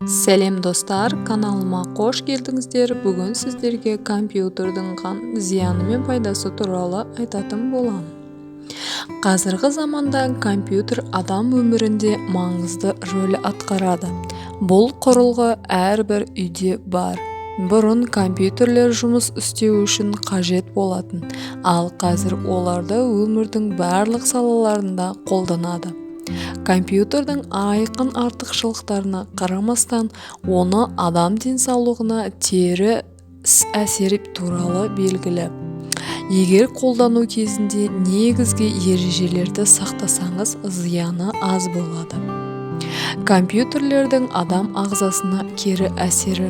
Сәлем достар, каналыма қош келдіңіздер. Бүгін сіздерге компьютердің зияны мен пайдасы туралы айтатын боламын. Қазіргі заманда компьютер адам өмірінде маңызды рөл атқарады. Бұл құрылғы әрбір үйде бар. Бұрын компьютерлер жұмыс істеу үшін қажет болатын, ал қазір оларды өмірдің барлық салаларында қолданады. Компьютердің айқын артықшылықтарына қарамастан, оны адам денсаулығына теріс әсер туралы белгілі. Егер қолдану кезінде негізгі ережелерді сақтасаңыз, зияны аз болады. Компьютерлердің адам ағзасына кері әсері: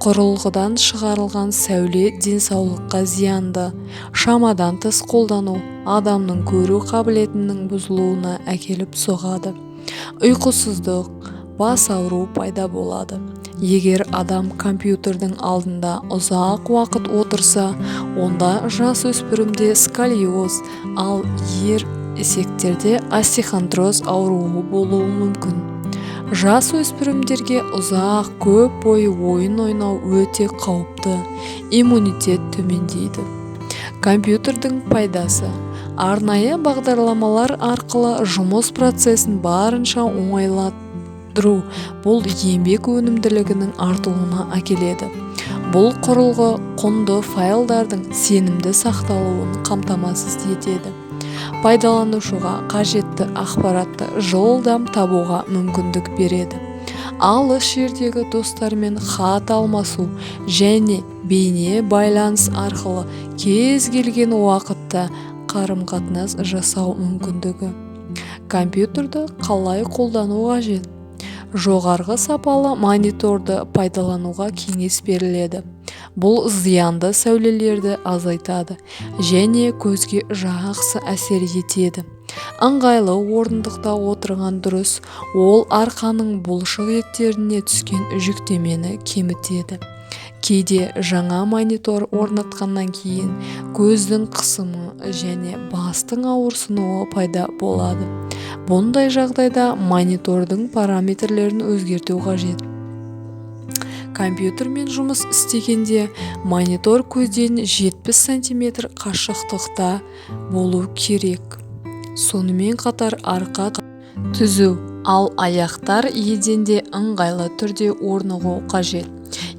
құрылғыдан шығарылған сәуле денсаулыққа зиянды, шамадан тыс қолдану адамның көру қабілетінің бұзылуына әкеліп соғады. Ұйқысыздық, бас ауыру пайда болады. Егер адам компьютердің алдында ұзақ уақыт отырса, онда жасөспірімде сколиоз, ал ересектерде остеохондроз ауруы болуы мүмкін. Жасөспірімдерге ұзақ көп бойы ойын ойнау өте қауіпті, иммунитет төмендейді. Компьютердің пайдасы: арнайы бағдарламалар арқылы жұмыс процесін барынша оңайландыру, бұл еңбек өнімділігінің артуына әкеледі. Бұл құрылғы құнды файлдардың сенімді сақталуын қамтамасыз етеді. Пайдаланушыға қажетті ақпаратты жылдам табуға мүмкіндік береді. Алыс жердегі достармен хат алмасу және бейне байланыс арқылы кез келген уақытта қарым-қатынас жасау мүмкіндігі. Компьютерді қалай қолдану қажет? Жоғарғы сапалы мониторды пайдалануға кеңес беріледі. Бұл зиянды сәулелерді азайтады және көзге жақсы әсер етеді. Ыңғайлы орындықта отырған дұрыс, ол арқаның бұлшық еттеріне түскен жүктемені кемітеді. Кейде жаңа монитор орнатқаннан кейін көздің қысымы және бастың ауырсынуы пайда болады. Бұндай жағдайда монитордың параметрлерін өзгерту қажет. Компьютермен жұмыс істегенде монитор көзден 70 см қашықтықта болу керек. Сонымен қатар арқа түзу, ал аяқтар еденде ыңғайлы түрде орнығу қажет.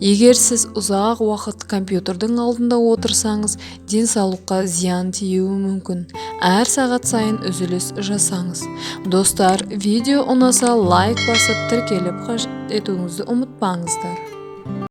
Егер сіз ұзақ уақыт компьютердің алдында отырсаңыз, денсаулыққа зиян тиюі мүмкін. Әр сағат сайын үзіліс жасаңыз. Достар, видео ұнаса лайк басып тіркеліп етуіңізді ұмытпаңыздар.